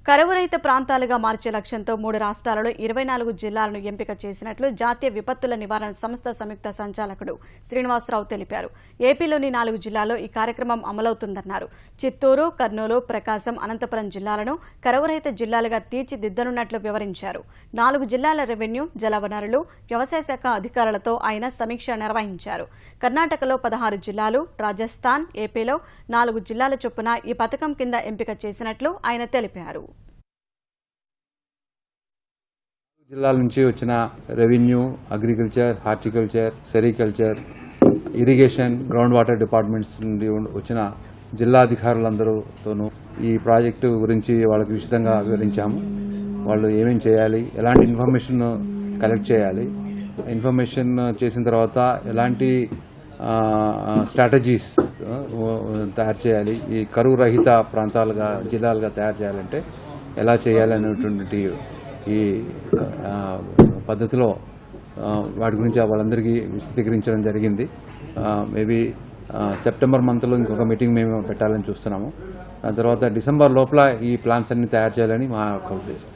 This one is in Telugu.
కరువు రహిత ప్రాంతాలుగా మార్చే లక్ష్యంతో 3 రాష్ట్రాలలో 24 జిల్లాలను ఎంపిక చేసినట్లు జాతీయ విపత్తుల నివారణ సంస్థ సంయుక్త సంచాలకుడు శ్రీనివాసరావు తెలిపారు. ఏపీలోని 4 జిల్లాల్లో ఈ కార్యక్రమం అమలవుతుందన్నారు. చిత్తూరు, కర్నూలు, ప్రకాశం, అనంతపురం జిల్లాలను కరువు రహిత జిల్లాలుగా తీర్చిదిద్దనున్నట్లు వివరించారు. 4 జిల్లాల రెవెన్యూ, జలవనరులు, వ్యవసాయ శాఖ అధికారులతో ఆయన సమీక్ష నిర్వహించారు. కర్ణాటకలో 16 జిల్లాలు, రాజస్థాన్, ఏపీలో 4 జిల్లాల చొప్పున ఈ పథకం కింద ఎంపిక చేసినట్లు ఆయన తెలిపారు. జిల్లాల నుంచి వచ్చిన revenue, agriculture, horticulture, sericulture, irrigation, ground water departments నుండి వచ్చిన జిల్లా అధికారులందరూతోనూ ఈ ప్రాజెక్టు గురించి వాళ్ళకి విశదంగా వివరించాము. వాళ్ళు ఏమేం చేయాలి, ఎలాంటి ఇన్ఫర్మేషన్ కలెక్ట్ చేయాలి, ఇన్ఫర్మేషన్ చేసిన తర్వాత ఎలాంటి స్ట్రాటజీస్ తయారు చేయాలి, ఈ కరువు రహిత ప్రాంతాలుగా జిల్లాలుగా తయారు చేయాలంటే ఎలా చేయాలి అనేటువంటి ఈ పద్ధతిలో వాటి గురించి వాళ్ళందరికీ విశదీకరించడం జరిగింది. మేబీ సెప్టెంబర్ మంత్లో ఇంకొక మీటింగ్ మేము పెట్టాలని చూస్తున్నాము. దాని తర్వాత డిసెంబర్ లోపల ఈ ప్లాన్స్ అన్ని తయారు చేయాలని మా యొక్క ఉద్దేశం.